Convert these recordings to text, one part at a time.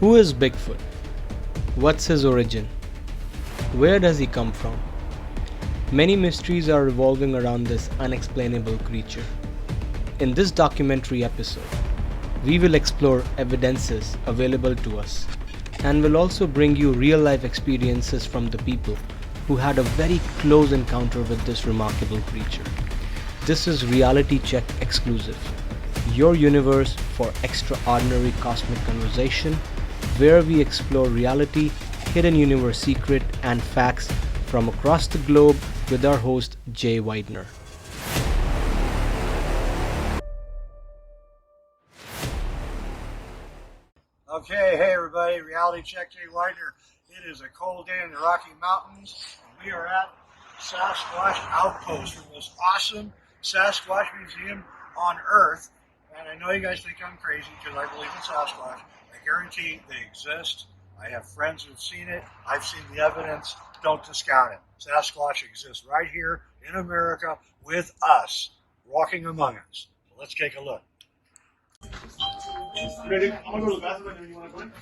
Who is Bigfoot? What's his origin? Where does he come from? Many mysteries are revolving around this unexplainable creature. In this documentary episode, we will explore evidences available to us and will also bring you real-life experiences from the people who had a very close encounter with this remarkable creature. This is Reality Check exclusive, your universe for extraordinary cosmic conversation, where we explore reality, hidden universe secret, and facts from across the globe with our host Jay Widener. Okay, hey everybody, Reality Check, Jay Widener. It is a cold day in the Rocky Mountains, and we are at Sasquatch Outpost, the most awesome Sasquatch museum on Earth. And I know you guys think I'm crazy because I believe in Sasquatch. I guarantee they exist. I have friends who've seen it. I've seen the evidence. Don't discount it. Sasquatch exists right here in America with us, walking among us. So let's take a look. Ready? I'm gonna go to the bathroom and then you want to go in?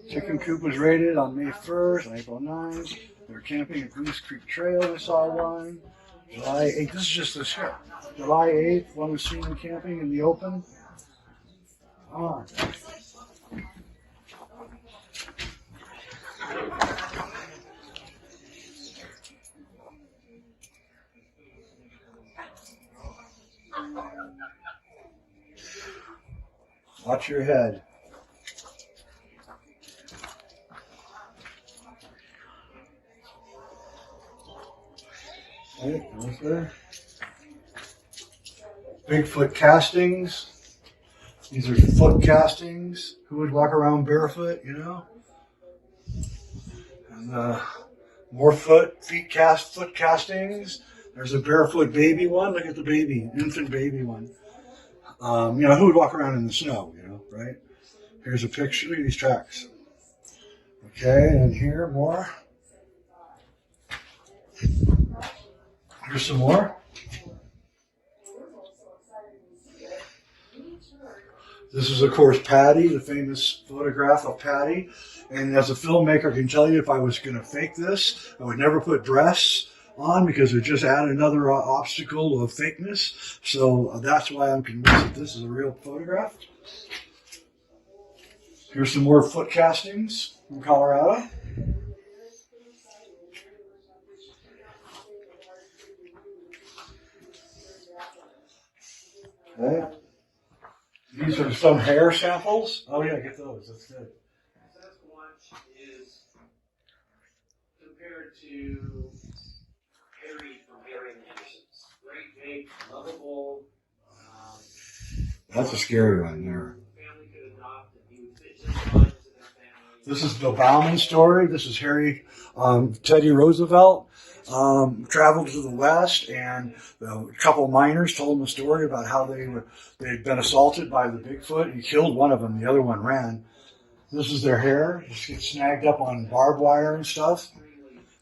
Chicken coop was raided on May 1st, on April 9th. They're camping at Goose Creek Trail, I saw one. July 8th, this is just this year. July 8th, one was seen camping in the open. Come on. Watch your head. Okay, right there. Bigfoot castings. These are foot castings. Who would walk around barefoot, you know? And more foot castings. There's a barefoot baby one. Look at the baby, infant baby one. You know, who would walk around in the snow, you know, right? Here's a picture. Look at these tracks. Okay, and here, more. Here's some more. This is, of course, Patty, the famous photograph of Patty. And as a filmmaker, I can tell you if I was going to fake this, I would never put breasts on because it would just add another obstacle of fakeness. So that's why I'm convinced that this is a real photograph. Here's some more foot castings from Colorado. Okay. These are some hair samples. Oh yeah, get those. That's good. Sasquatch is compared to Harry from Harry and the Hendersons. Great, big, lovable. That's a scary one there. Family could adopt, and he would fit just fine into their family. This is the Bauman story. This is Harry Teddy Roosevelt. Traveled to the West, and a couple miners told him a story about how they'd been assaulted by the Bigfoot. He killed one of them. The other one ran. This is their hair. Just gets snagged up on barbed wire and stuff.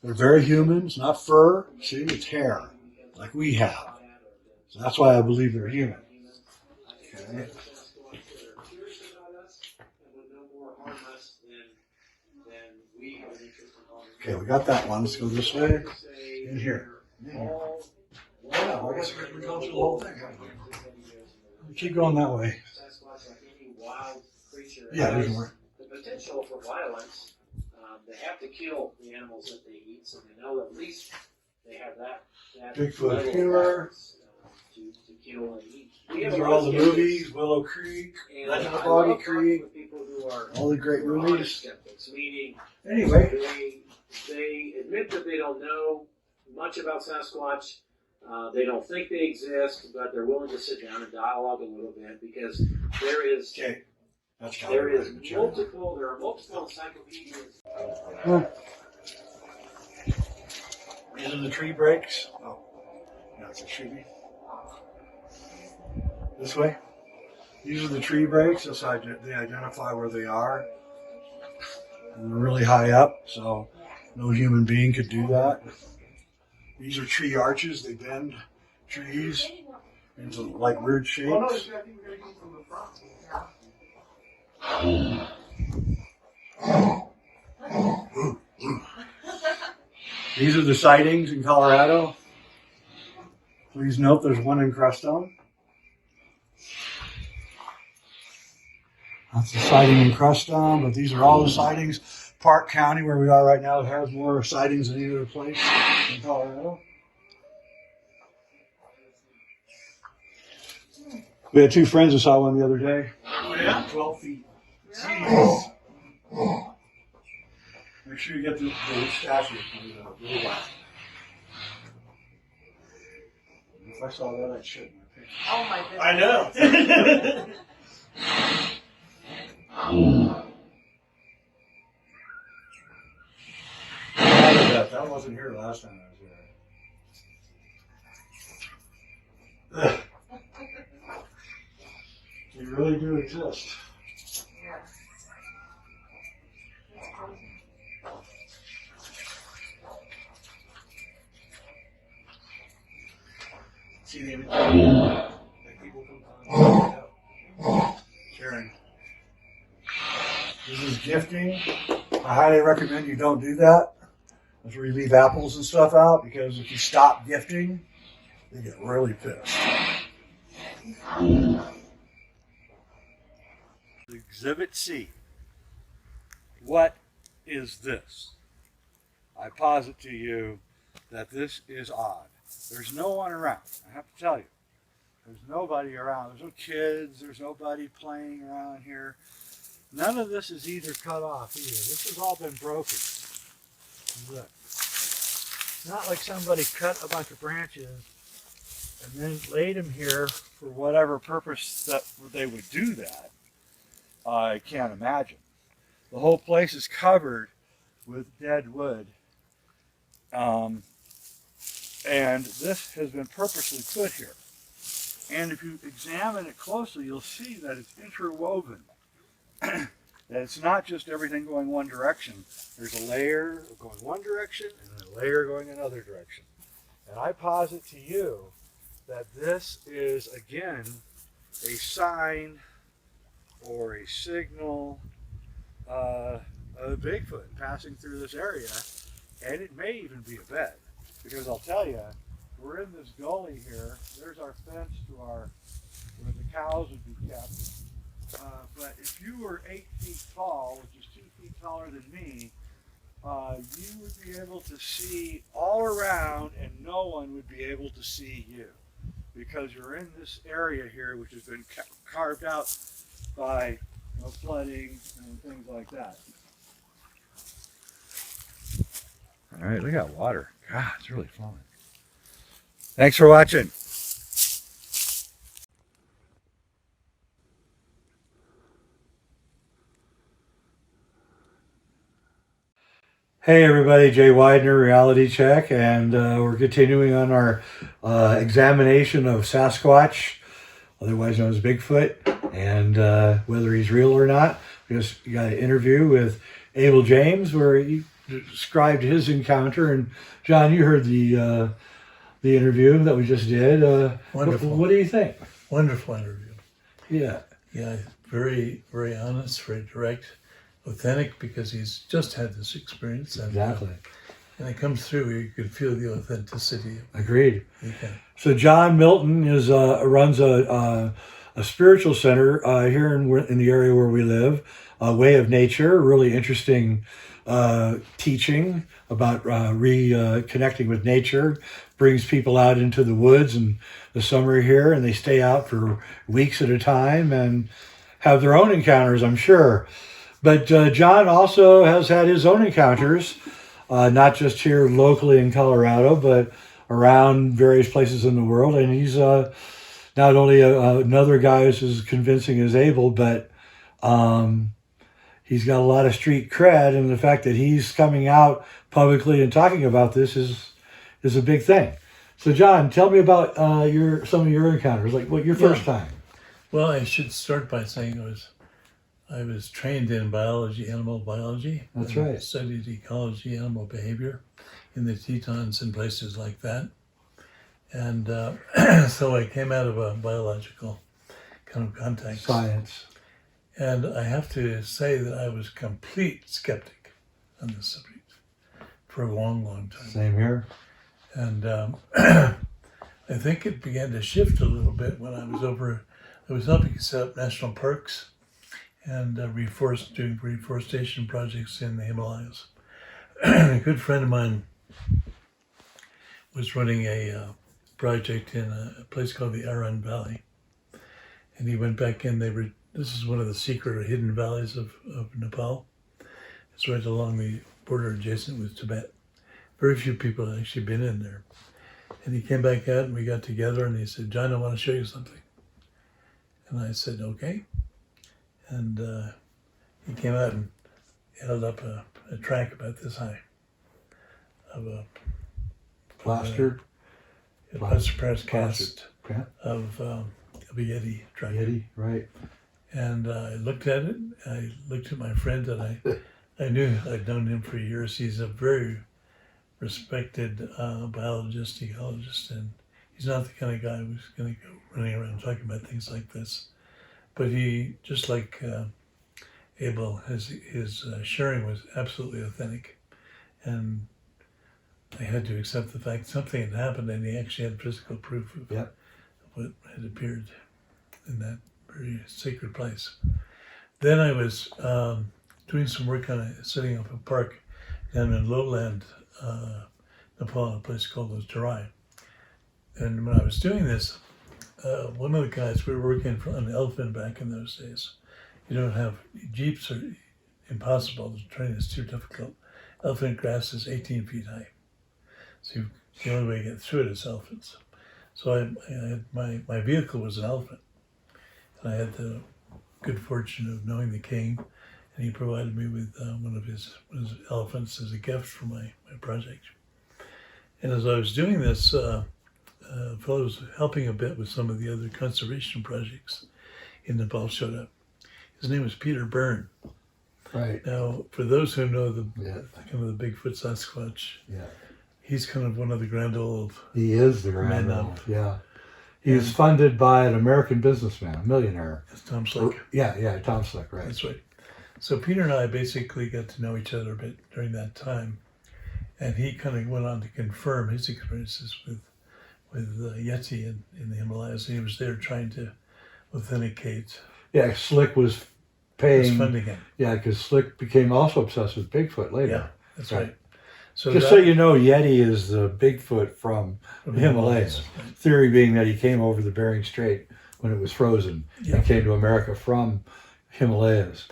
They're very human. It's not fur. See, it's hair, like we have. So that's why I believe they're human. Okay. Okay, we got that one. Let's go this way. In here. Yeah, well, I guess we're going through the whole thing. Keep going that way. Yeah, there's more. The potential for violence, they have to kill the animals that they eat, so they know at least they have that Bigfoot humor. To kill and eat. These are all the movies, Willow Creek, Legend of Boggy Creek, all the great movies. Skeptics, meaning anyway, they admit that they don't know much about Sasquatch. They don't think they exist, but they're willing to sit down and dialogue a little bit because there are multiple encyclopedias. These are the tree breaks. Oh, no, it's a tree. This way. These are the tree breaks. That's how they identify where they are. And they're really high up, so no human being could do that. These are tree arches. They bend trees into like weird shapes. These are the sightings in Colorado. Please note there's one in Crestone. That's a sighting in Crestone, but these are all the sightings. Park County, where we are right now, has more sightings than any other place in Colorado. We had two friends who saw one the other day. Oh, yeah? 12 feet. Jeez. Make sure you get the statue. Little while. If I saw that, I'd shit in my pants. Oh my goodness. I know. That wasn't here last time I was there. They really do exist. Yeah. See the image? Like people come down. Karen. This is gifting. I highly recommend you don't do that. That's where you leave apples and stuff out, because if you stop gifting, they get really pissed. Exhibit C. What is this? I posit to you that this is odd. There's no one around. I have to tell you. There's nobody around. There's no kids. There's nobody playing around here. None of this is either cut off either. This has all been broken. Look. It's not like somebody cut a bunch of branches and then laid them here for whatever purpose that they would do that. I can't imagine. The whole place is covered with dead wood. And this has been purposely put here. And if you examine it closely, you'll see that it's interwoven. That it's not just everything going one direction. There's a layer going one direction and a layer going another direction. And I posit to you that this is, again, a sign or a signal of Bigfoot passing through this area. And it may even be a bed. Because I'll tell you, we're in this gully here. There's our fence to where the cows would be kept. But if you were 8 feet tall, which is 2 feet taller than me, you would be able to see all around and no one would be able to see you. Because you're in this area here, which has been carved out by flooding and things like that. All right, look at that water. God, it's really flowing. Thanks for watching. Hey everybody, Jay Widener, Reality Check, and we're continuing on our examination of Sasquatch, otherwise known as Bigfoot, and whether he's real or not. We just got an interview with Abel James where he described his encounter, and John, you heard the interview that we just did. Wonderful. What do you think? Wonderful interview. Yeah. Yeah, very, very honest, very direct, authentic, because he's just had this experience. And, Exactly. And it comes through. You can feel the authenticity. Agreed. Okay. So John Milton is runs a spiritual center here in the area where we live, Way of Nature, really interesting teaching about reconnecting with nature, brings people out into the woods in the summer here, and they stay out for weeks at a time and have their own encounters, I'm sure. But John also has had his own encounters, not just here locally in Colorado, but around various places in the world. And he's not only another guy who's as convincing as Abel, but he's got a lot of street cred, and the fact that he's coming out publicly and talking about this is a big thing. So John, tell me about some of your encounters, like your first time. Well, I should start by saying I was trained in biology, animal biology. That's and right. Studied ecology, animal behavior in the Tetons and places like that. And so I came out of a biological kind of context. Science. And I have to say that I was complete skeptic on this subject for a long, long time. Same here. And I think it began to shift a little bit when I was helping set up national parks and doing reforestation projects in the Himalayas. A good friend of mine was running a project in a place called the Aran Valley. And he went back in, this is one of the secret or hidden valleys of Nepal. It's right along the border adjacent with Tibet. Very few people had actually been in there. And he came back out and we got together and he said, "John, I want to show you something." And I said, "Okay." And he came out and held up a track about this high of a Plastered. plaster cast Yeah. of a Yeti track. Yeti, right. And I looked at it. I looked at my friend, and I knew I'd known him for years. He's a very respected biologist, ecologist, and he's not the kind of guy who's going to go running around talking about things like this. But he, just like Abel, his sharing was absolutely authentic, and I had to accept the fact something had happened, and he actually had physical proof of what had appeared in that very sacred place. Then I was doing some work on setting up a park down in lowland Nepal, in a place called the Terai. And when I was doing this, one of the guys, we were working on an elephant back in those days. You don't have, jeeps are impossible, the terrain is too difficult. Elephant grass is 18 feet high. So the only way to get through it is elephants. So I had my vehicle was an elephant. And I had the good fortune of knowing the king, and he provided me with one of his elephants as a gift for my project. And as I was doing this, a fellow was helping a bit with some of the other conservation projects in Nepal showed up. His name was Peter Byrne. Right. Now, for those who know the kind of the Bigfoot Sasquatch, he's kind of one of the grand old. He is the grand old. Yeah. He was funded by an American businessman, a millionaire. That's Tom Slick. Yeah, Tom Slick, right. That's right. So Peter and I basically got to know each other a bit during that time, and he kind of went on to confirm his experiences with Yeti in the Himalayas. He was there trying to authenticate. Yeah, Slick was paying. Funding him. Yeah, because Slick became also obsessed with Bigfoot later. Yeah, that's right. So just so you know, Yeti is the Bigfoot from the Himalayas. Right. Theory being that he came over the Bering Strait when it was frozen and came to America from Himalayas.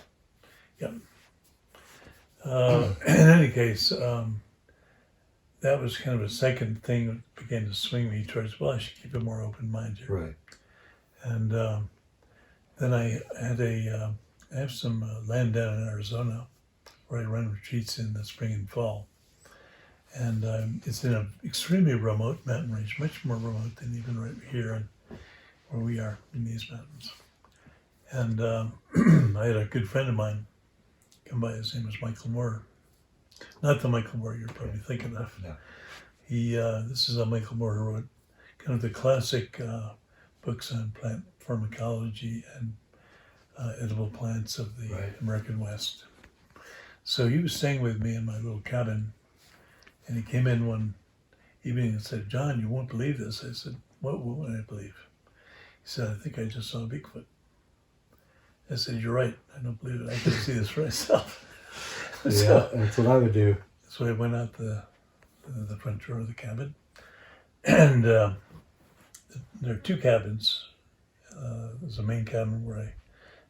Yeah. In any case, that was kind of a second thing that began to swing me towards, well, I should keep a more open mind here. Right. And then I have some land down in Arizona where I run retreats in the spring and fall. And it's in an extremely remote mountain range, much more remote than even right here and where we are in these mountains. And I had a good friend of mine come by. His name was Michael Moore. Not the Michael Moore you're probably thinking of. No. This is a Michael Moore who wrote kind of the classic books on plant pharmacology and edible plants of the American West. So he was staying with me in my little cabin. And he came in one evening and said, "John, you won't believe this." I said, what won't I believe? He said, "I think I just saw Bigfoot." I said, "You're right. I don't believe it. I can see this for myself." So, that's what I would do. So I went out the front door of the cabin. And there are two cabins. There's a main cabin where I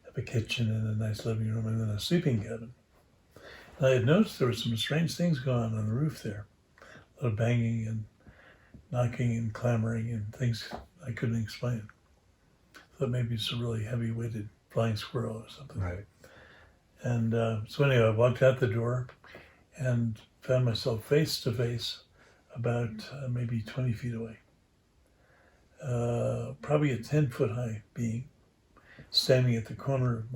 have a kitchen and a nice living room, and then a sleeping cabin. I had noticed there were some strange things going on the roof there. A lot of banging and knocking and clamoring and things I couldn't explain. I thought maybe it's a really heavy-weighted flying squirrel or something. Right. And so anyway, I walked out the door and found myself face to face about maybe 20 feet away. Probably a 10-foot high being standing at the corner of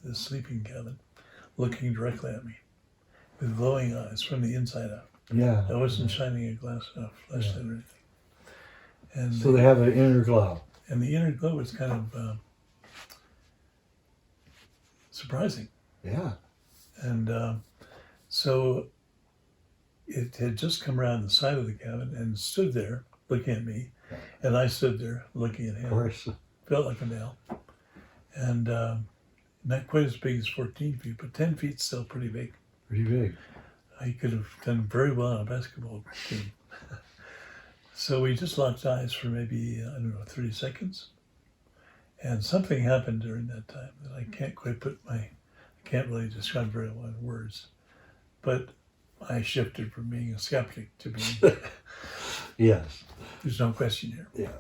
the sleeping cabin, looking directly at me with glowing eyes from the inside out. Yeah. I wasn't shining a flashlight or anything. And so they have an inner glow. And the inner glow was kind of surprising. Yeah. And so it had just come around the side of the cabin and stood there looking at me. And I stood there looking at him. Of course. Felt like a male. And not quite as big as 14 feet, but 10 feet still pretty big. Pretty big. I could have done very well on a basketball team. So we just locked eyes for maybe, 30 seconds. And something happened during that time that I can't quite I can't really describe very well in words. But I shifted from being a skeptic to being, Yes. there's no question here. Yeah.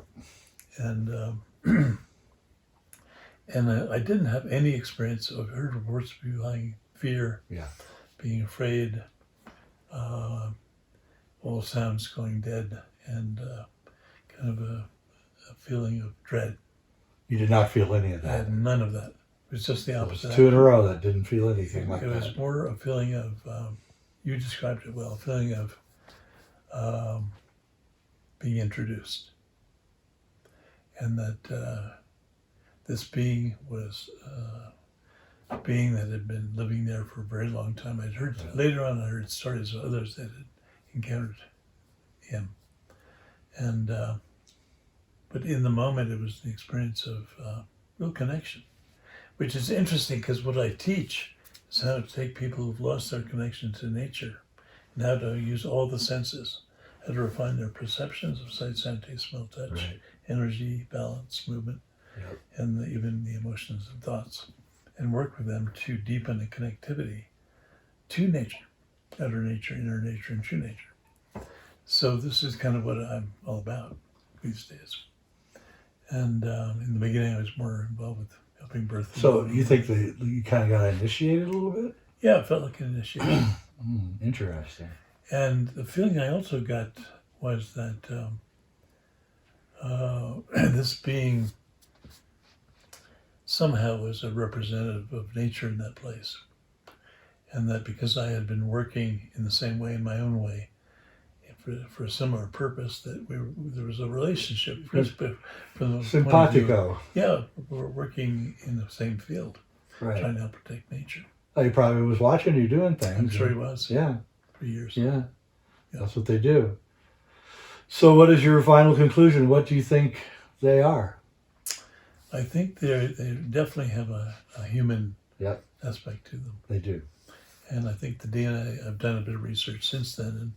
And I didn't have any experience. I've heard reports of people having fear, Yeah. being afraid, all sounds going dead, and kind of a feeling of dread. You did not feel any of I that. had none of that. It was just the It was opposite. 2 in a row that didn't feel anything like It was that. more a feeling of, you described it well, a feeling of being introduced. And that this being was a being that had been living there for a very long time. Later on I heard stories of others that had encountered him. And but in the moment it was the experience of real connection, which is interesting because what I teach is how to take people who've lost their connection to nature and how to use all the senses, how to refine their perceptions of sight, sound, taste, smell, touch, Right. energy, balance, movement, Yep. and even the emotions and thoughts, and work with them to deepen the connectivity to nature, outer nature, inner nature, and true nature. So this is kind of what I'm all about these days. And in the beginning, I was more involved with helping birth. So you think that you kind of got initiated a little bit? Yeah, it felt like an initiation. Interesting. And the feeling I also got was that this being somehow was a representative of nature in that place. And that because I had been working in the same way, in my own way, for a similar purpose, that there was a relationship. From the point of view, Simpatico. yeah, we're working in the same field, Right. trying to help protect nature. Oh, he probably was watching you doing things. I'm sure he was. Yeah. For years. Yeah. That's what they do. So what is your final conclusion? What do you think they are? I think they definitely have a human Yep. aspect to them. They do. And I think the DNA, I've done a bit of research since then, and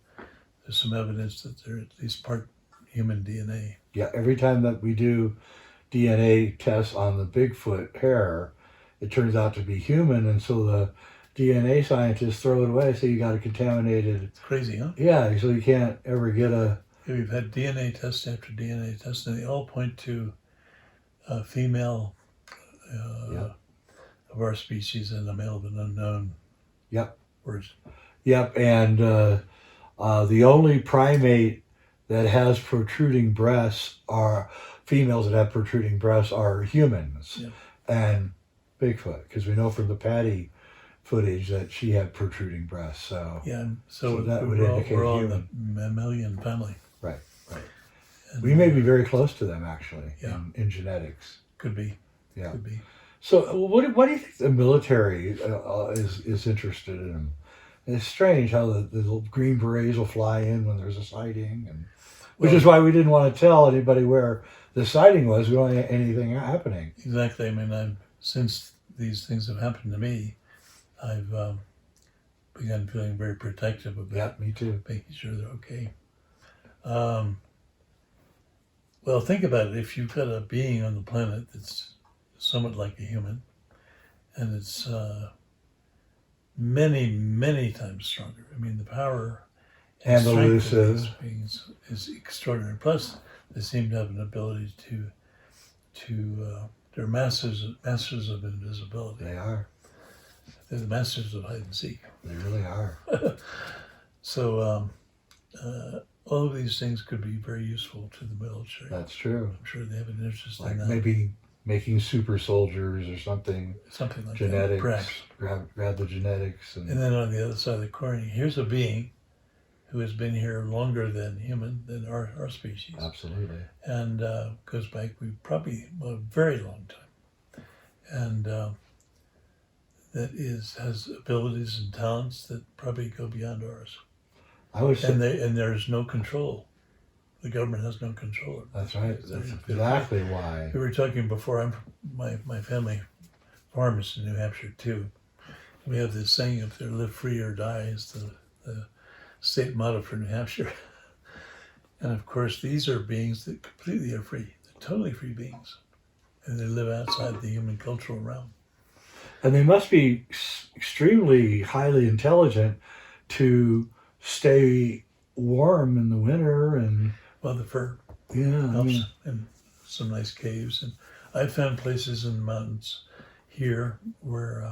there's some evidence that they're at least part human DNA. Yeah. Every time that we do DNA tests on the Bigfoot hair, it turns out to be human. And so the DNA scientists throw it away. So you got a contaminated. It's crazy, huh? Yeah. So you can't ever get a. Yeah, we've had DNA test after DNA test, and they all point to a female Yep. of our species and a male of an unknown. Yep. Words. Yep. And the only primate that has protruding breasts are females that have protruding breasts are humans. Yep. And Bigfoot, because we know from the Patty footage that she had protruding breasts. So Yeah, and so that would we're all, indicate we're all in the human. mammalian family. Right. And We may be very close to them actually. Yeah. In genetics. Could be. Yeah. Could be. So what do you think the military is interested in? It's strange how the little Green Berets will fly in when there's a sighting, and which is why we didn't want to tell anybody where the sighting was. We don't want anything happening. Exactly. I mean, since these things have happened to me, I've begun feeling very protective about Yeah, me too. making sure they're okay. Well, think about it. If you've got a being on the planet that's somewhat like a human, and it's many, many times stronger. I mean, the power And strength of elusive. these beings is extraordinary. Plus, they seem to have an ability they're masters of invisibility. They are. They're the masters of hide and seek. They really are. So all of these things could be very useful to the military. That's true. I'm sure they have an interest Like in that. maybe making super soldiers or something. Something like Genetics. that, perhaps. Grab the genetics And then on the other side of the coin, here's a being who has been here longer than than our species. Absolutely. And goes back, a very long time. And that has abilities and talents that probably go beyond ours. I was And there's no control. The government has no control. That's right. That's exactly why. We were talking before. My family farms in New Hampshire too. We have this saying up there: "Live free or die" is the state motto for New Hampshire. And of course, these are beings that completely are free. They're totally free beings, and they live outside the human cultural realm. And they must be extremely highly intelligent to stay warm in the winter and. Well, the fur Yeah, helps, and some nice caves. And I've found places in the mountains here where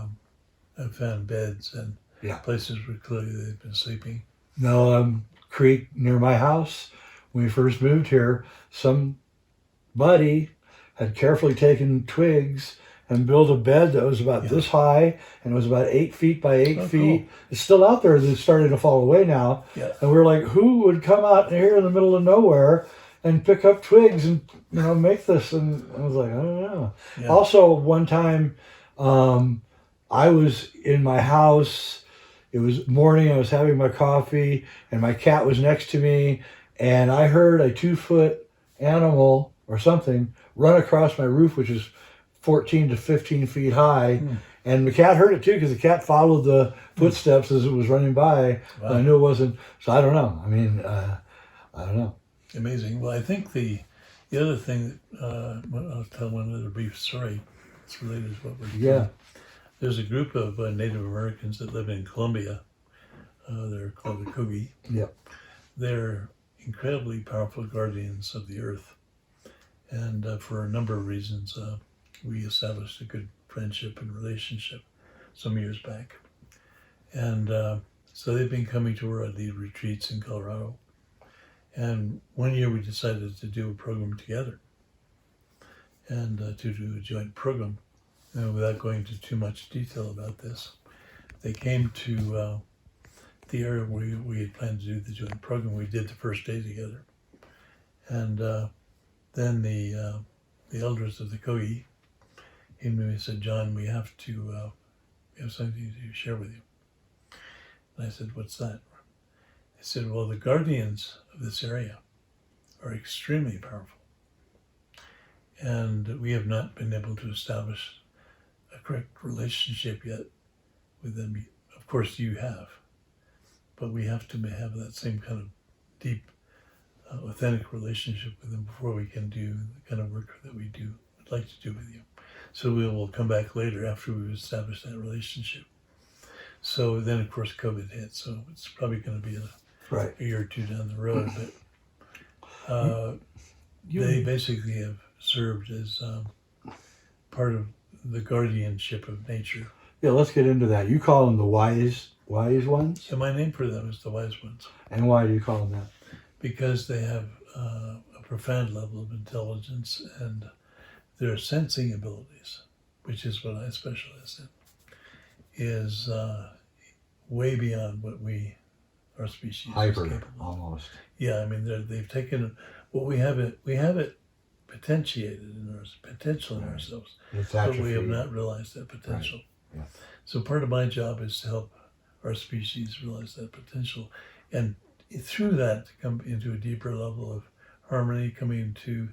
I've found beds and places where clearly they've been sleeping. no, creek near my house. When we first moved here, somebody had carefully taken twigs and built a bed that was about this high and it was about 8 feet by 8 feet. Cool. It's still out there. It's starting to fall away now. Yeah. And we're like, who would come out here in the middle of nowhere and pick up twigs and make this? And I was like, I don't know. Yeah. Also, one time, I was in my house. It was morning. I was having my coffee, and my cat was next to me, and I heard a 2-foot animal or something run across my roof, which is 14 to 15 feet high. And the cat heard it too, because the cat followed the footsteps as it was running by. Wow. But I knew it wasn't. So I don't know. I mean, I don't know. Amazing. Well, I think the other thing that I'll tell one other brief story. It's related to what we're doing. Yeah. There's a group of Native Americans that live in Colombia. They're called the Kogi. Yep. They're incredibly powerful guardians of the earth. And for a number of reasons, we established a good friendship and relationship some years back. And so they've been coming to these retreats in Colorado. And one year we decided to do a program together and to do a joint program. And without going into too much detail about this, they came to the area where we had planned to do the joint program. We did the first day together. And then the elders of the Kogi came to me and said, John, we have something to share with you. And I said, what's that? They said, well, the guardians of this area are extremely powerful. And we have not been able to establish a correct relationship yet with them. Of course, you have. But we have to have that same kind of deep, authentic relationship with them before we can do the kind of work that we would like to do with you. So we will come back later after we've established that relationship. So then, of course, COVID hit. So it's probably going to be a year or two down the road. But they basically have served as part of the guardianship of nature. Yeah, let's get into that. You call them the wise ones? So my name for them is the wise ones. And why do you call them that? Because they have a profound level of intelligence and their sensing abilities, which is what I specialize in, is way beyond what our species is Hybrid, capable of. almost. Yeah, I mean, they've taken what we have it potentiated in potential in ourselves, but we have not realized that potential. Right. Yeah. So part of my job is to help our species realize that potential, and through that to come into a deeper level of harmony, coming into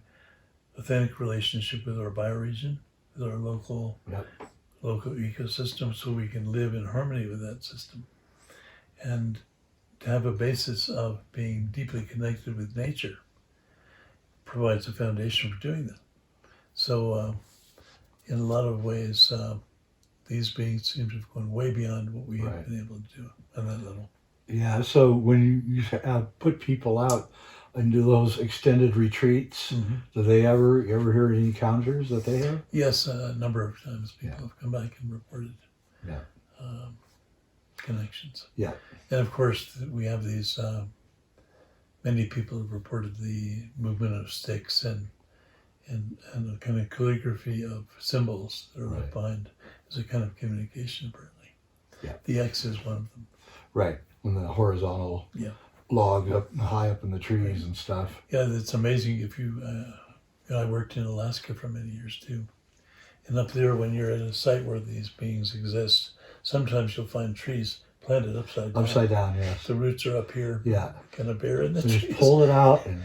authentic relationship with our bioregion, with our local ecosystem, so we can live in harmony with that system, and to have a basis of being deeply connected with nature provides a foundation for doing that. So in a lot of ways, these beings seem to have gone way beyond what we have been able to do on that level. Yeah, so when you put people out and do those extended retreats, do they ever hear any encounters that they have? Yes, a number of times people have come back and reported connections. Yeah. And of course, we have these, many people have reported the movement of sticks and a kind of calligraphy of symbols that are left behind as a kind of communication, apparently. Yeah. The X is one of them. Right, when the horizontal log up high up in the trees and stuff. Yeah, it's amazing. If I worked in Alaska for many years too. And up there, when you're at a site where these beings exist, sometimes you'll find trees planted upside down. Upside down, yes. The roots are up here, Yeah. kind of bare in the So trees. just pull it out and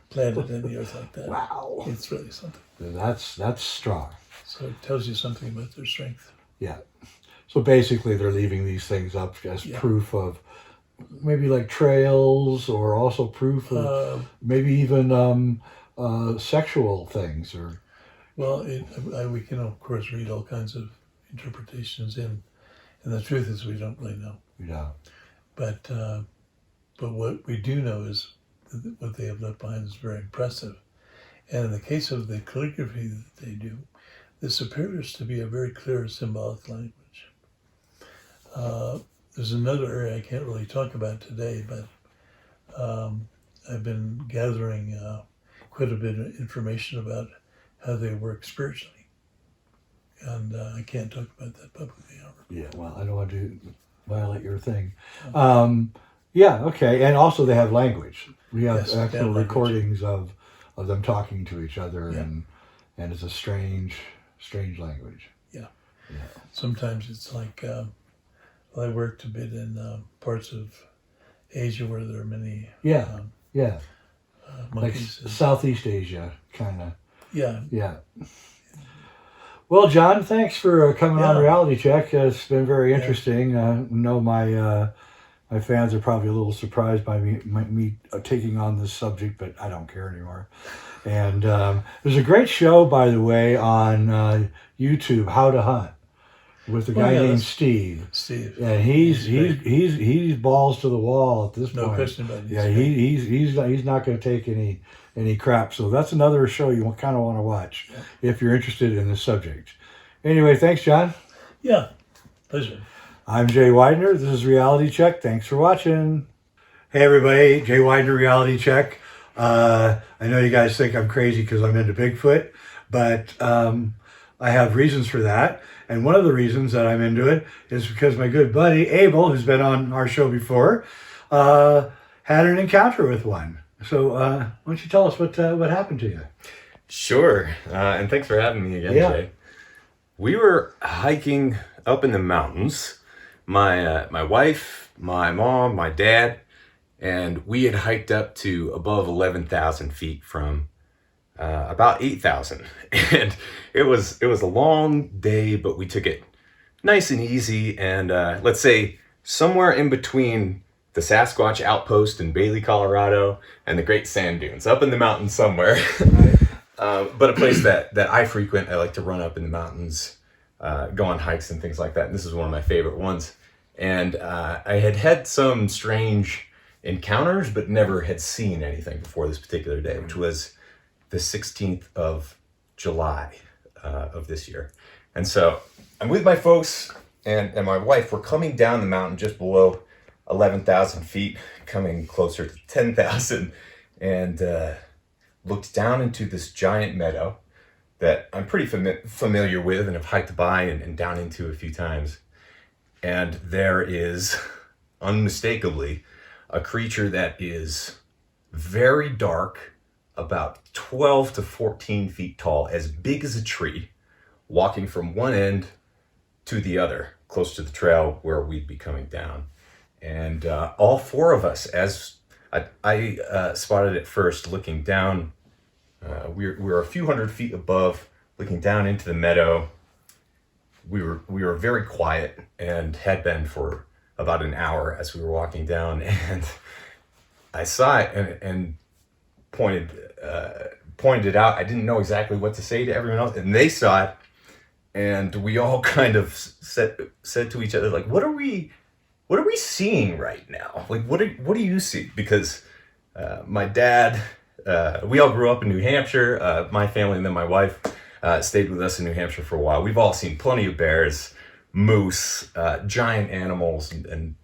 Planted in the earth like that. wow. It's really something. That's strong. So it tells you something about their strength. Yeah. So basically they're leaving these things up as Yeah. proof of maybe like trails, or also proof of maybe even sexual things, or Well, we can of course read all kinds of interpretations in, and the truth is we don't really know. yeah. But what we do know is that what they have left behind is very impressive. And in the case of the calligraphy that they do, this appears to be a very clear symbolic language. There's another area I can't really talk about today, but I've been gathering quite a bit of information about how they work spiritually. And I can't talk about that publicly, however. Yeah, well, I don't want to violate your thing. Yeah, okay. And also they have language. We have Yes, they have actual language. recordings of them talking to each other, Yeah. and it's a strange language. Sometimes it's like, well, I worked a bit in parts of Asia where there are many Yeah, yeah. Like monkeys. Southeast Asia, kind of. Yeah, Yeah. Well, John, thanks for coming on Yeah. Reality Check. It's been very interesting. I know my fans are probably a little surprised by me taking on this subject, but I don't care anymore. And there's a great show, by the way, on YouTube, How to Hunt, with a guy yeah, named that's- Steve. Steve. And He's great. he's balls to the wall at this No point. question about it. Yeah, he's not going to take any crap. So that's another show you kind of want to watch if you're interested in this subject. Anyway, thanks, John. Yeah, pleasure. I'm Jay Widener. This is Reality Check. Thanks for watching. Hey, everybody. Jay Widener, Reality Check. I know you guys think I'm crazy because I'm into Bigfoot, but I have reasons for that. And one of the reasons that I'm into it is because my good buddy, Abel, who's been on our show before, had an encounter with one. So why don't you tell us what happened to you? Sure, and thanks for having me again, Yeah. Jay. We were hiking up in the mountains. My wife, my mom, my dad, and we had hiked up to above 11,000 feet from about 8,000, and it was a long day, but we took it nice and easy. And let's say somewhere in between the Sasquatch outpost in Bailey, Colorado, and the Great Sand Dunes, up in the mountains somewhere. But a place that I frequent. I like to run up in the mountains, go on hikes and things like that. And this is one of my favorite ones. And I had some strange encounters, but never had seen anything before this particular day, which was the 16th of July of this year. And so I'm with my folks and my wife. We're coming down the mountain just below 11,000 feet, coming closer to 10,000, and looked down into this giant meadow that I'm pretty familiar with and have hiked by and down into a few times. And there is unmistakably a creature that is very dark, about 12 to 14 feet tall, as big as a tree, walking from one end to the other, close to the trail where we'd be coming down. And all four of us, as I spotted it first, looking down, we were a few hundred feet above, looking down into the meadow. We were very quiet and had been for about an hour as we were walking down, and I saw it and pointed it out. I didn't know exactly what to say to everyone else, and they saw it, and we all kind of said to each other, like, what are we seeing right now? Like, what do you see? Because my dad, we all grew up in New Hampshire. My family and then my wife stayed with us in New Hampshire for a while. We've all seen plenty of bears, moose, giant animals, and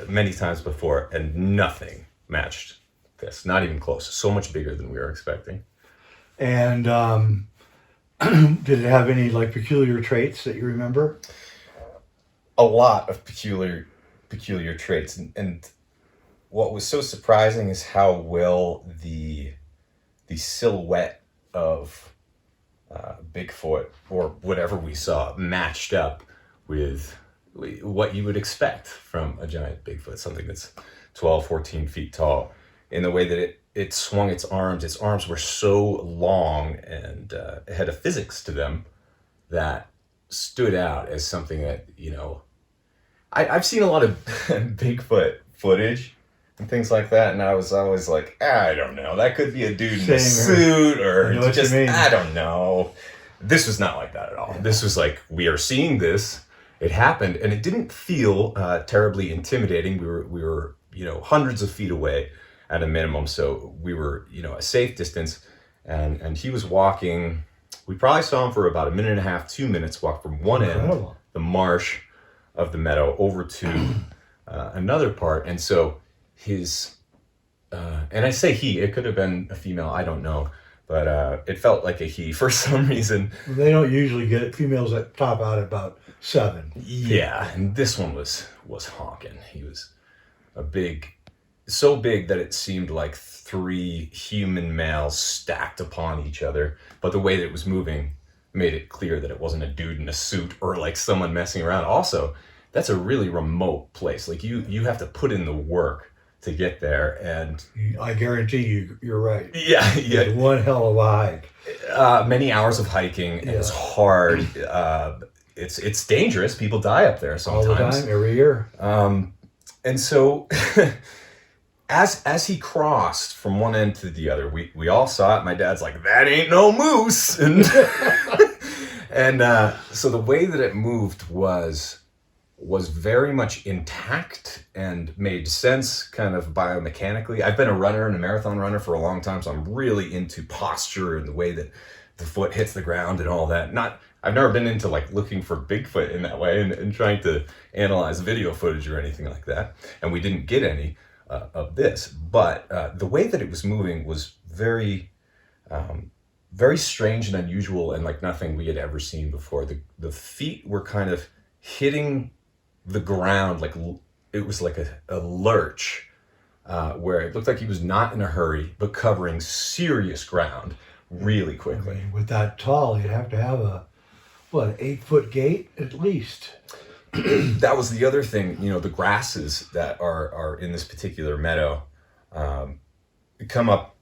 many times before, and nothing matched this. Not even close. So much bigger than we were expecting. And did it have any like peculiar traits that you remember? A lot of peculiar traits, and what was so surprising is how well the silhouette of Bigfoot, or whatever we saw, matched up with what you would expect from a giant Bigfoot, something that's 12, 14 feet tall, in the way that it swung its arms. Its arms were so long and it had a physics to them that stood out as something that, I've seen a lot of Bigfoot footage and things like that, and I was always like, I don't know, that could be a dude in a suit, or just, I don't know. This was not like that at all. This was like, we are seeing this, it happened, and it didn't feel terribly intimidating. We were hundreds of feet away at a minimum, so we were a safe distance, and he was walking. We probably saw him for about a minute and a half, 2 minutes, walk from one end, the marsh of the meadow, over to another part. And so his, and I say he, it could have been a female, I don't know, but it felt like a he for some reason. They don't usually get females that top out at about 7. Yeah, and this one was honking. He was so big that it seemed like 3 human males stacked upon each other, but the way that it was moving made it clear that it wasn't a dude in a suit or like someone messing around. Also, that's a really remote place. Like you have to put in the work to get there, and I guarantee you're right. Yeah. It's one hell of a hike. Many hours of hiking, and it's hard. It's dangerous. People die up there sometimes. All the time, every year. And so as he crossed from one end to the other, we all saw it. My dad's like, that ain't no moose. And and so the way that it moved was very much intact and made sense kind of biomechanically. I've been a runner and a marathon runner for a long time, so I'm really into posture and the way that the foot hits the ground and all that. I've never been into like looking for Bigfoot in that way and trying to analyze video footage or anything like that. And we didn't get any of this, but the way that it was moving was very, very strange and unusual, and like nothing we had ever seen before. The feet were kind of hitting the ground, like it was like a lurch, where it looked like he was not in a hurry, but covering serious ground really quickly. I mean, with that tall, you'd have to have an 8-foot gait at least. That was the other thing, the grasses that are in this particular meadow come up,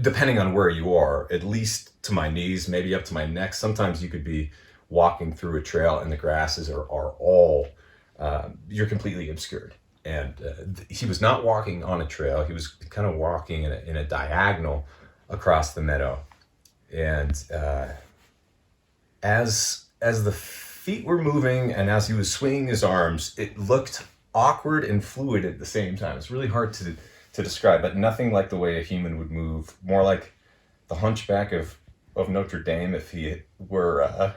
depending on where you are, at least to my knees, maybe up to my neck. Sometimes you could be walking through a trail and the grasses are all, you're completely obscured. And he was not walking on a trail. He was kind of walking in a diagonal across the meadow. And as the feet were moving and as he was swinging his arms, it looked awkward and fluid at the same time. It's really hard to describe, but nothing like the way a human would move. More like the hunchback of Notre Dame if he were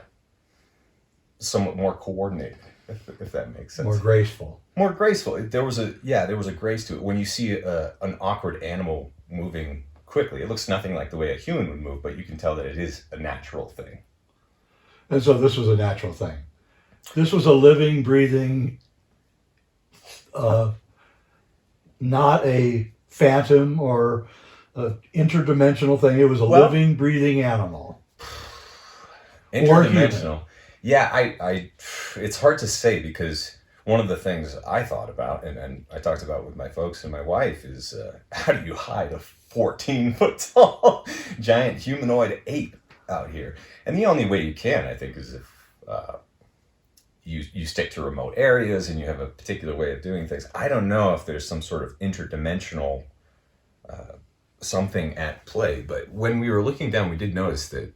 somewhat more coordinated, if that makes sense. More graceful. More graceful. There was a grace to it. When you see an awkward animal moving quickly, it looks nothing like the way a human would move, but you can tell that it is a natural thing. And so this was a natural thing. This was a living, breathing, not a phantom or an interdimensional thing. It was a living, breathing animal. Interdimensional. Yeah, I it's hard to say, because one of the things I thought about, and I talked about with my folks and my wife, is how do you hide a 14-foot tall giant humanoid ape out here? And the only way you can, I think, is if you stick to remote areas and you have a particular way of doing things. I don't know if there's some sort of interdimensional something at play, but when we were looking down, we did notice that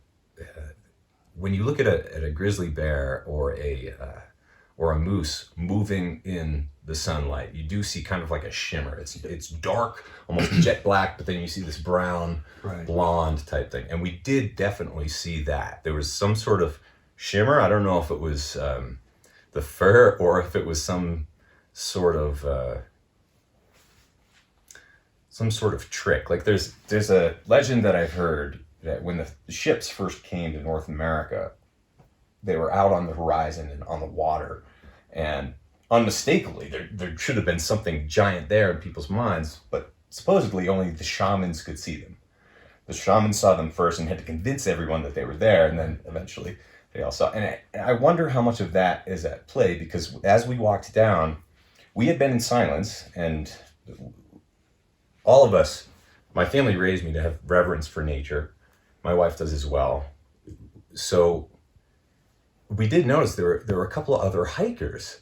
when you look at a grizzly bear or a moose moving in the sunlight, you do see kind of like a shimmer. It's dark, almost jet black, but then you see this brown, blonde type thing. And we did definitely see that. There was some sort of shimmer. I don't know if it was the fur or if it was some sort of trick. Like there's a legend that I've heard that when the ships first came to North America, they were out on the horizon and on the water, and unmistakably there should have been something giant there in people's minds, but supposedly only the shamans could see them. The shamans saw them first and had to convince everyone that they were there, and then eventually they all saw. And I wonder how much of that is at play, because as we walked down, we had been in silence, and all of us, my family raised me to have reverence for nature. My wife does as well. So we did notice there were a couple of other hikers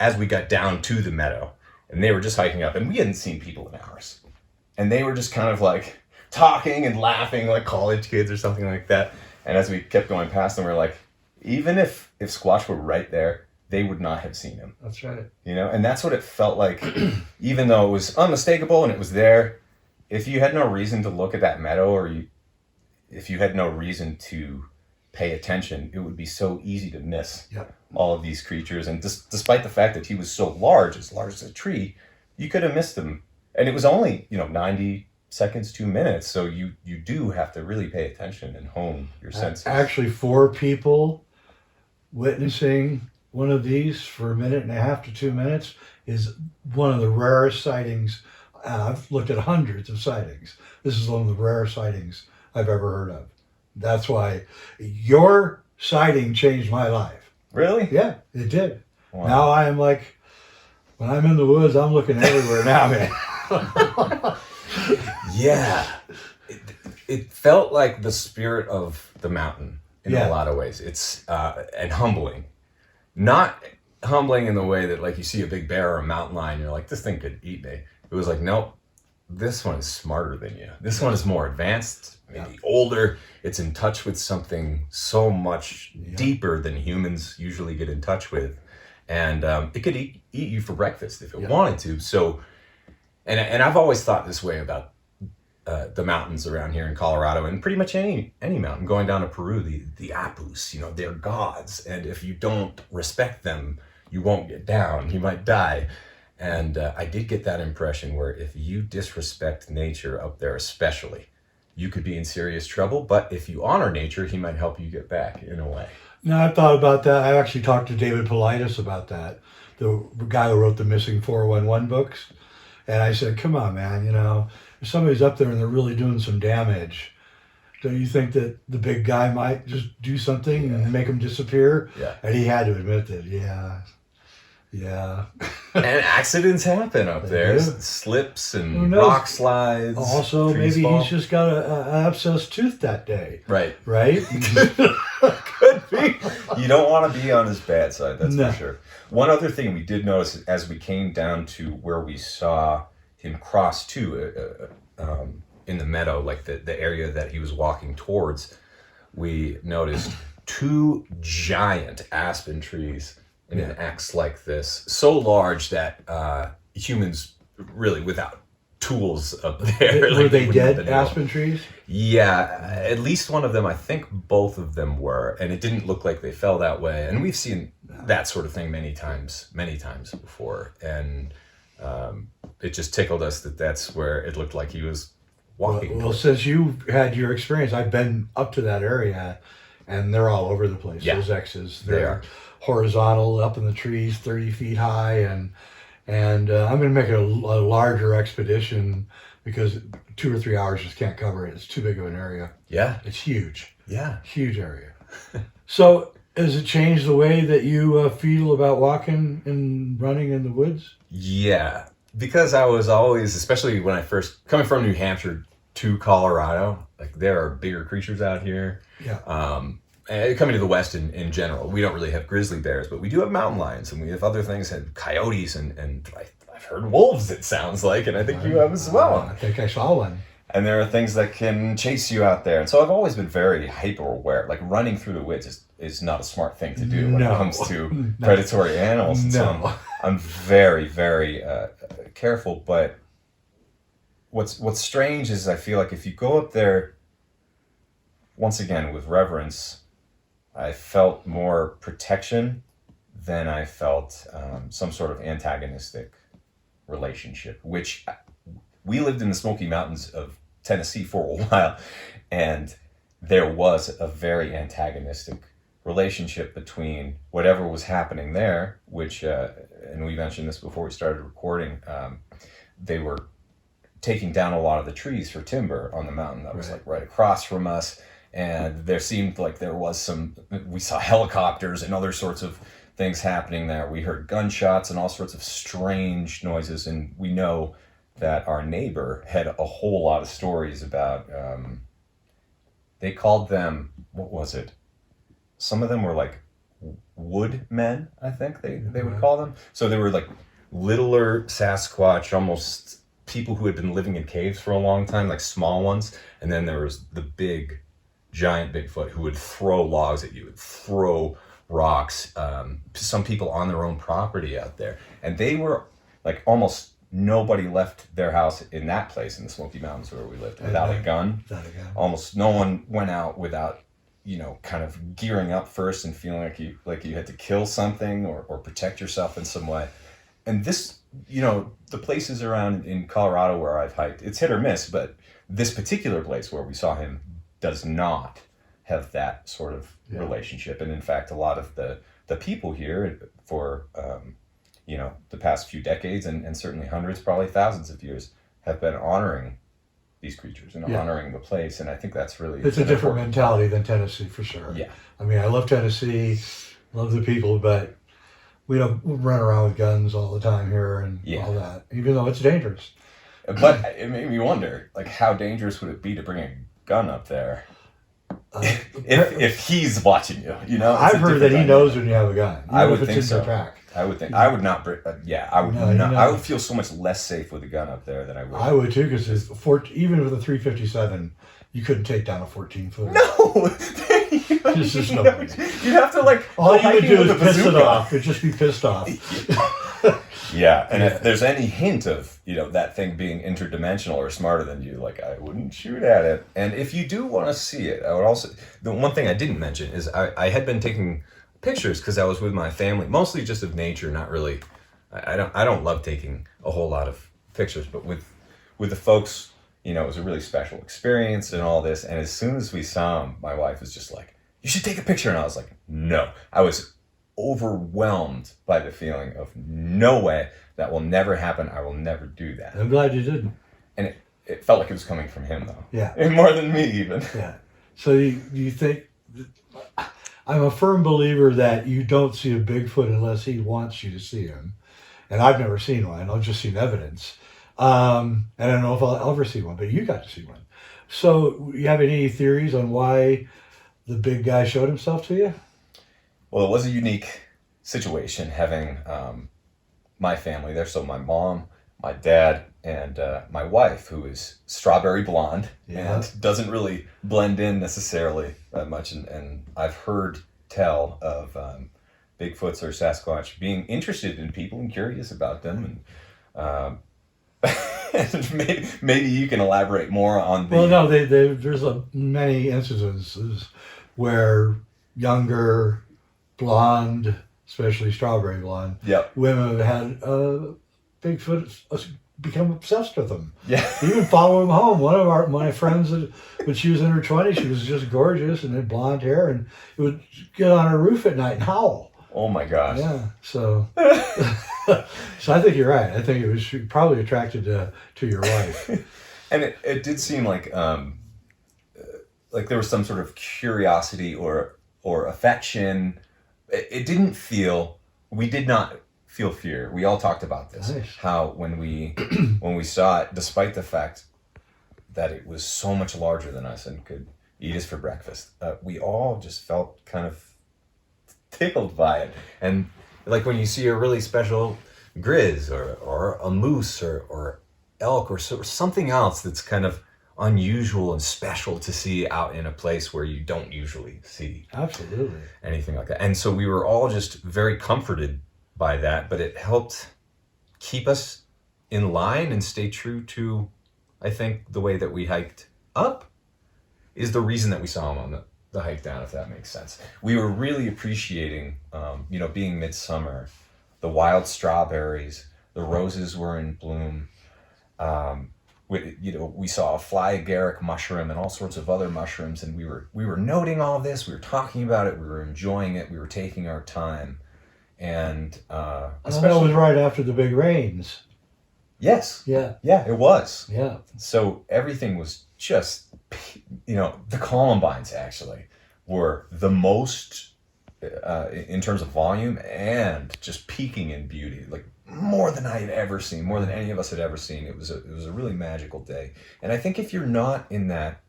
as we got down to the meadow, and they were just hiking up, and we hadn't seen people in hours. And they were just kind of like talking and laughing like college kids or something like that. And as we kept going past them, we were like, even if Squatch were right there, they would not have seen him. That's right. You know, and that's what it felt like, even though it was unmistakable and it was there. If you had no reason to look at that meadow, or if you had no reason to pay attention, it would be so easy to miss all of these creatures. And despite the fact that he was so large as a tree, you could have missed him. And it was only, 90 seconds, 2 minutes. So you do have to really pay attention and hone your senses. Actually, 4 people witnessing one of these for 1.5 to 2 minutes is one of the rarest sightings. I've looked at hundreds of sightings. This is one of the rare sightings I've ever heard of. That's why your sighting changed my life. Really? Yeah, it did. Wow. Now I am like, when I'm in the woods, I'm looking everywhere now, man. Yeah. It felt like the spirit of the mountain in a lot of ways. It's and humbling. Not humbling in the way that, like, you see a big bear or a mountain lion, you're like, this thing could eat me. It was like, nope, this one is smarter than you. This one is more advanced, maybe older. It's in touch with something so much deeper than humans usually get in touch with. And it could eat you for breakfast if it wanted to. So, and I've always thought this way about the mountains around here in Colorado, and pretty much any mountain. Going down to Peru, the Apus, they're gods. And if you don't respect them, you won't get down. You might die. And I did get that impression where if you disrespect nature up there especially, you could be in serious trouble. But if you honor nature, he might help you get back in a way. Now, I've thought about that. I actually talked to David Paulides about that, the guy who wrote the Missing 411 books. And I said, come on, man, if somebody's up there and they're really doing some damage, don't you think that the big guy might just do something and make them disappear? Yeah. And he had to admit that, And accidents happen up there. do. Slips and Who knows? rock slides. Also, trees maybe fall. he's just got an abscessed tooth that day. Right. Right? Could be. You don't want to be on his bad side, that's No. for sure. One other thing we did notice as we came down to where we saw him cross to in the meadow, like the area that he was walking towards, we noticed 2 giant aspen trees in an X like this, so large that humans really, without tools up there. Were they wouldn't have dead been able- aspen trees? Yeah, at least one of them. I think both of them were, and it didn't look like they fell that way. And we've seen that sort of thing many times before. And it just tickled us that that's where it looked like he was walking. Well, since you had your experience, I've been up to that area, and they're all over the place. Yeah. Those X's, They they're are. horizontal, up in the trees, 30 feet high, and I'm going to make it a larger expedition because 2 or 3 hours just can't cover it. It's too big of an area. Yeah, It's huge, yeah. huge area. So, has it changed the way that you feel about walking and running in the woods? Yeah, because I was always, especially when I first, coming from New Hampshire to Colorado, like there are bigger creatures out here. Yeah. And coming to the West in general, we don't really have grizzly bears, but we do have mountain lions, and we have other things, and coyotes, and I've heard wolves, it sounds like, and I think you have as well. I think I saw one. And there are things that can chase you out there. And so I've always been very hyper aware. Like running through the woods is not a smart thing to do when it No. comes to No. predatory animals. And so No. I'm very, very careful. But what's strange is I feel like if you go up there, once again, with reverence, I felt more protection than I felt some sort of antagonistic relationship, which we lived in the Smoky Mountains of Tennessee for a while, and there was a very antagonistic relationship between whatever was happening there, which, and we mentioned this before we started recording, they were taking down a lot of the trees for timber on the mountain that was like right across from us. and there seemed like there was we saw helicopters and other sorts of things happening there. We heard gunshots and all sorts of strange noises, and we know that our neighbor had a whole lot of stories about, they called them, what was it? Some of them were like wood men, I think they would call them. So they were like littler Sasquatch, almost people who had been living in caves for a long time, like small ones. And then there was the big, giant Bigfoot who would throw logs at you, would throw rocks, some people on their own property out there. And they were like, almost nobody left their house in that place in the Smoky Mountains where we lived without a gun. Almost no one went out without, kind of gearing up first and feeling like you had to kill something or protect yourself in some way. And this, the places around in Colorado where I've hiked, it's hit or miss, but this particular place where we saw him does not have that sort of relationship. And in fact, a lot of the people here for, the past few decades and certainly hundreds, probably thousands of years have been honoring these creatures and honoring the place. And I think that's really... It's a different mentality than Tennessee, for sure. Yeah. I mean, I love Tennessee, love the people, but we don't run around with guns all the time here and all that, even though it's dangerous. But it made me wonder, like, how dangerous would it be to bring a gun up there? If he's watching you, I've heard that he knows when you have a gun. I would think so. Track. I would think. I would not. I would not. I would feel so much less safe with a gun up there than I would. I would too, because even with a 357, you couldn't take down a 14-footer. No. There's just no way. You'd have to all you would do is piss it off. It'd just be pissed off. Yeah, and if there's any hint of that thing being interdimensional or smarter than you, I wouldn't shoot at it. And if you do want to see it, I would also. The one thing I didn't mention is I had been taking pictures because I was with my family, mostly just of nature, not really. I don't love taking a whole lot of pictures, but with the folks, it was a really special experience and all this. And as soon as we saw him, my wife was just like, "You should take a picture," and I was like, "No." I was overwhelmed by the feeling of no way, that will never happen. I will never do that. I'm glad you didn't. And it felt like it was coming from him though. Yeah. And more than me even. Yeah. So you think, I'm a firm believer that you don't see a Bigfoot unless he wants you to see him. And I've never seen one. I've just seen evidence. And I don't know if I'll ever see one, but you got to see one. So you have any theories on why the big guy showed himself to you? Well, it was a unique situation having my family there. So my mom, my dad, and my wife, who is strawberry blonde and doesn't really blend in necessarily that much. And I've heard tell of Bigfoots or Sasquatch being interested in people and curious about them. And maybe you can elaborate more on the... Well, no, there's many instances where younger, blonde, especially strawberry blonde, women have had Bigfoot become obsessed with them. Yeah. Even follow him home. One of my friends, when she was in her 20s, she was just gorgeous and had blonde hair, and it would get on her roof at night and howl. Oh my gosh. Yeah. So, so I think you're right. I think it was probably attracted to your wife. And it did seem like there was some sort of curiosity or affection. It didn't feel. We did not feel fear. We all talked about this. Nice. How when we saw it, despite the fact that it was so much larger than us and could eat us for breakfast, we all just felt kind of tickled by it. And like when you see a really special grizz or a moose or elk or something else that's kind of unusual and special to see out in a place where you don't usually see Absolutely anything like that. And so we were all just very comforted by that, but it helped keep us in line and stay true to, I think, the way that we hiked up is the reason that we saw him on the hike down, if that makes sense. We were really appreciating, being midsummer, the wild strawberries, the roses were in bloom. We saw a fly agaric mushroom and all sorts of other mushrooms, and we were noting all of this. We were talking about it. We were enjoying it. We were taking our time, and that was right after the big rains. Yes. Yeah. Yeah, it was. Yeah. So everything was just, the Columbines actually were the most, in terms of volume and just peaking in beauty, like more than I had ever seen, more than any of us had ever seen. It was a really magical day. And I think if you're not in that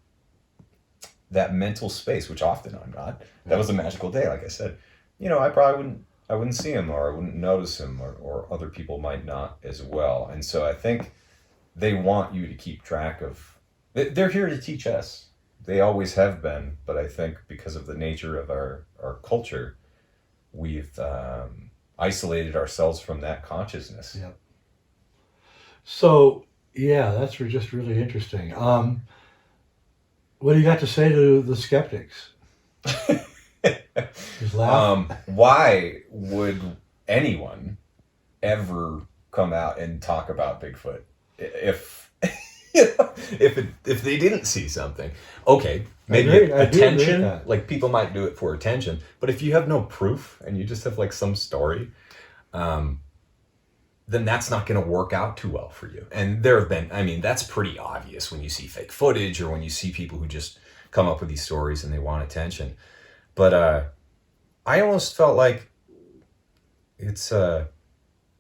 mental space, which often I'm not, that was a magical day. Like I said, I probably wouldn't see him, or I wouldn't notice him, or other people might not as well. And so I think they want you to keep track of, they're here to teach us. They always have been, but I think because of the nature of our culture, we've isolated ourselves from that consciousness. Yeah. So, yeah, that's just really interesting. What do you got to say to the skeptics? Just laugh. Why would anyone ever come out and talk about Bigfoot if if they didn't see something? Okay, maybe I do agree attention, with that. like people might do it for attention, but if you have no proof and you just have like some story, then that's not going to work out too well for you. And there have been, that's pretty obvious when you see fake footage or when you see people who just come up with these stories and they want attention. But I almost felt like it's a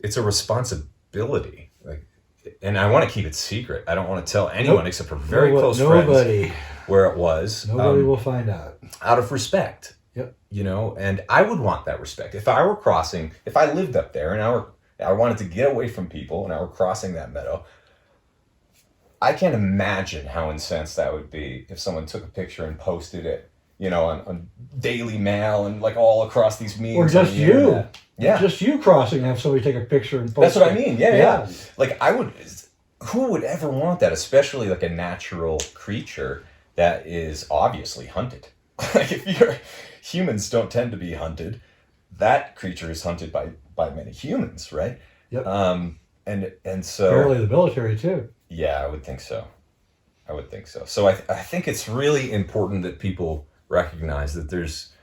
responsibility, like, and I want to keep it secret. I don't want to tell anyone except for very close friends where it was. Nobody will find out. Out of respect. Yep. And I would want that respect. If I lived up there and I wanted to get away from people and I were crossing that meadow, I can't imagine how incensed that would be if someone took a picture and posted it, on Daily Mail and like all across these memes. Or just you. Internet. Yeah. Just you crossing and have somebody take a picture and post That's what it. I mean. Yeah. Like who would ever want that? Especially like a natural creature that is obviously hunted. Like humans don't tend to be hunted. That creature is hunted by many humans, right? Yep. And so Apparently the military too. Yeah, I would think so. So I think it's really important that people recognize that there's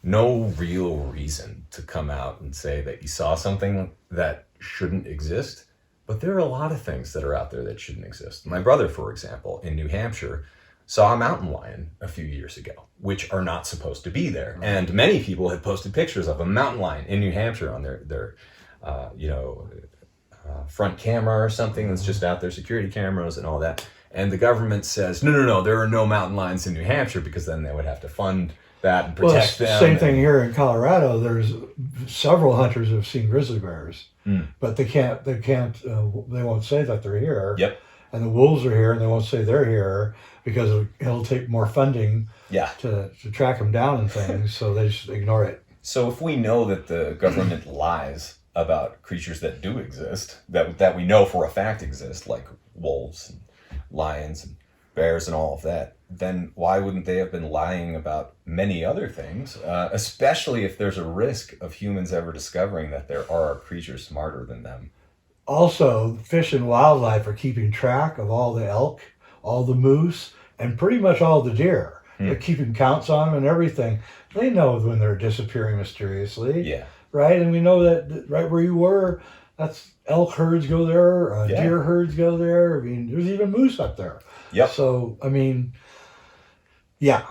no real reason to come out and say that you saw something that shouldn't exist. But there are a lot of things that are out there that shouldn't exist. My brother, for example, in New Hampshire, saw a mountain lion a few years ago, which are not supposed to be there. And many people have posted pictures of a mountain lion in New Hampshire on their front camera or something that's just out there, security cameras and all that. And the government says, no, there are no mountain lions in New Hampshire, because then they would have to fund that and protect them. Same thing here in Colorado. There's several hunters who have seen grizzly bears, but they won't say that they're here. Yep. And the wolves are here, and they won't say they're here because it'll take more funding. Yeah. To track them down and things, so they just ignore it. So if we know that the government lies about creatures that do exist, that we know for a fact exist, like wolves and lions and bears and all of that, then why wouldn't they have been lying about many other things, especially if there's a risk of humans ever discovering that there are creatures smarter than them? Also, Fish and Wildlife are keeping track of all the elk, all the moose, and pretty much all the deer. They're keeping counts on them and everything. They know when they're disappearing mysteriously. Yeah. Right? And we know that right where you were, that's elk herds go there, deer herds go there. There's even moose up there. Yep. So, yeah.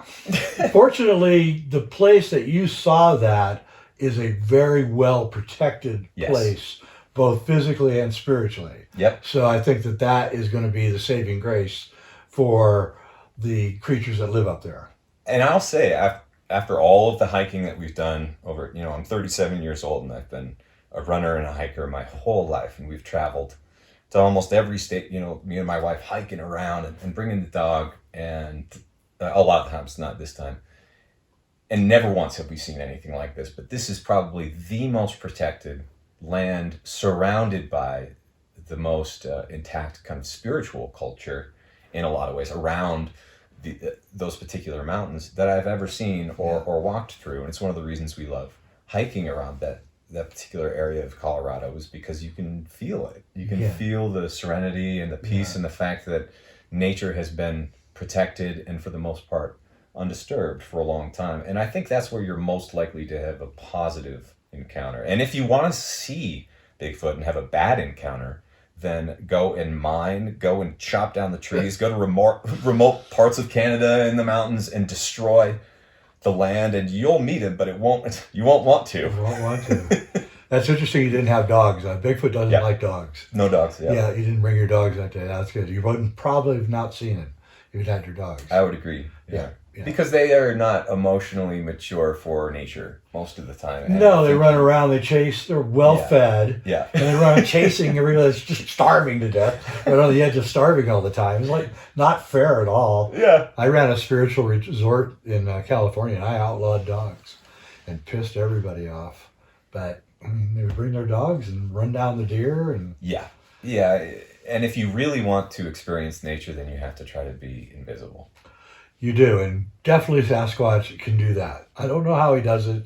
Fortunately, the place that you saw that is a very well protected place, both physically and spiritually. Yep. So I think that is going to be the saving grace for the creatures that live up there. And I'll say, after all of the hiking that we've done over, I'm 37 years old and I've been a runner and a hiker my whole life, and we've traveled to almost every state, me and my wife hiking around and bringing the dog, and a lot of times, not this time. And never once have we seen anything like this, but this is probably the most protected land, surrounded by the most intact kind of spiritual culture in a lot of ways around those particular mountains that I've ever seen or walked through. And it's one of the reasons we love hiking around that particular area of Colorado, is because you can feel it. You can feel the serenity and the peace and the fact that nature has been protected and for the most part undisturbed for a long time. And I think that's where you're most likely to have a positive encounter. And if you want to see Bigfoot and have a bad encounter, than go and mine, go and chop down the trees, go to remote parts of Canada in the mountains and destroy the land, and you'll meet him, but you won't want to. You won't want to. That's interesting. You didn't have dogs. Bigfoot doesn't like dogs. No dogs. Yeah, you didn't bring your dogs that day. That's good. You wouldn't probably have not seen it if you'd had your dogs. I would agree. Yeah. Because they are not emotionally mature for nature most of the time. And no, they run around, they chase, they're well fed. Yeah. And they run chasing everybody that's just starving to death. They're on the edge of starving all the time. It's like not fair at all. Yeah. I ran a spiritual resort in California, and I outlawed dogs and pissed everybody off. But they would bring their dogs and run down the deer. And Yeah. And if you really want to experience nature, then you have to try to be invisible. You do, and definitely Sasquatch can do that. I don't know how he does it.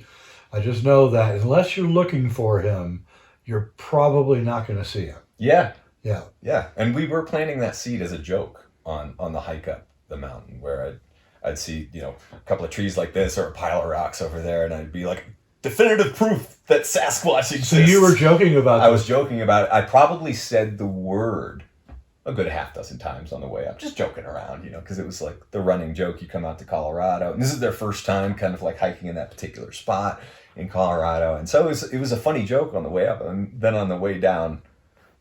I just know that unless you're looking for him, you're probably not going to see him. Yeah. Yeah. Yeah. And we were planting that seed as a joke on the hike up the mountain, where I'd see, a couple of trees like this or a pile of rocks over there, and I'd be like, definitive proof that Sasquatch exists. So you were joking about I was joking about it. I probably said the word a good half dozen times on the way up, just joking around, because it was like the running joke. You come out to Colorado, and this is their first time kind of like hiking in that particular spot in Colorado. And so it was a funny joke on the way up. And then on the way down,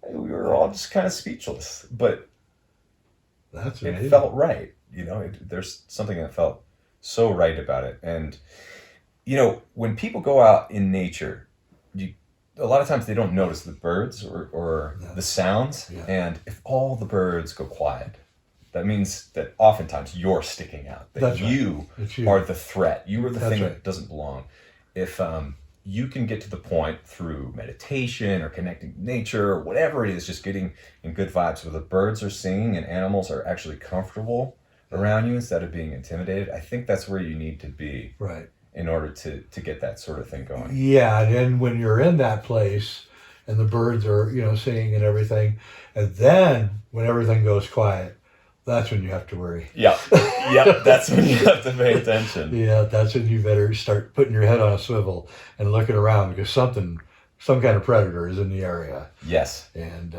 we were all just kind of speechless, but that's amazing. It felt right. There's something that felt so right about it. And, when people go out in nature, a lot of times they don't notice the birds or the sounds. Yeah. And if all the birds go quiet, that means that oftentimes you're sticking out. That you are the threat. You are the thing that doesn't belong. If you can get to the point through meditation or connecting to nature or whatever it is, just getting in good vibes where the birds are singing and animals are actually comfortable around you instead of being intimidated, I think that's where you need to be. Right. In order to get that sort of thing going. Yeah, and then when you're in that place and the birds are, singing and everything, and then when everything goes quiet, that's when you have to worry. Yeah, that's when you have to pay attention. Yeah, that's when you better start putting your head on a swivel and looking around, because some kind of predator is in the area. Yes. And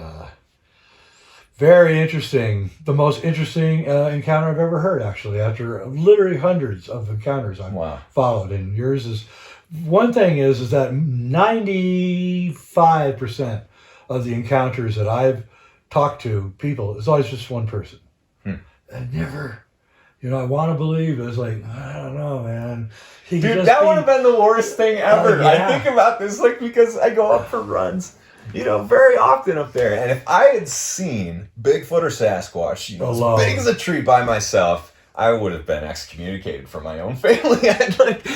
very interesting. The most interesting encounter I've ever heard, actually, after literally hundreds of encounters I've followed. And yours is, one thing is that 95% of the encounters that I've talked to people, it's always just one person. I never, I want to believe it's like, I don't know, man. Dude, that would have been the worst thing ever. I think about this, because I go up for runs. Very often up there. And if I had seen Bigfoot or Sasquatch, as big as a tree by myself, I would have been excommunicated from my own family. And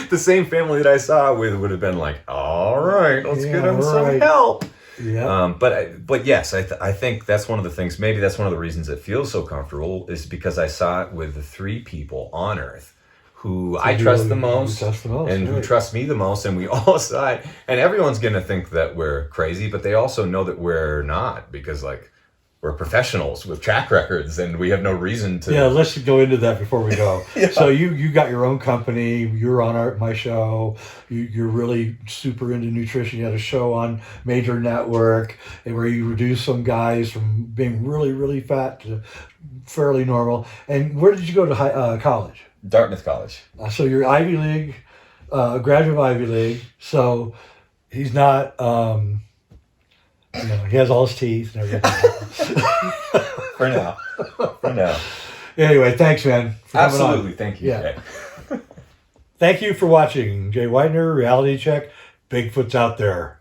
the same family that I saw it with would have been like, all right, let's get him some help. Yeah. But yes, I think that's one of the things, maybe that's one of the reasons it feels so comfortable, is because I saw it with the three people on Earth who I trust the most, and who trust me the most, and we all saw it. And everyone's going to think that we're crazy, but they also know that we're not, because we're professionals with track records, and we have no reason to. Yeah, let's go into that before we go. So you got your own company. You're on my show. You're really super into nutrition. You had a show on major network where you reduced some guys from being really, really fat to fairly normal. And where did you go to college? Dartmouth College. So you're Ivy League, graduate of Ivy League. So he's not, he has all his teeth and everything. For now. Anyway, thanks, man. For Absolutely. Thank you. Yeah. Thank you for watching. Jay Widener, Reality Check. Bigfoot's out there.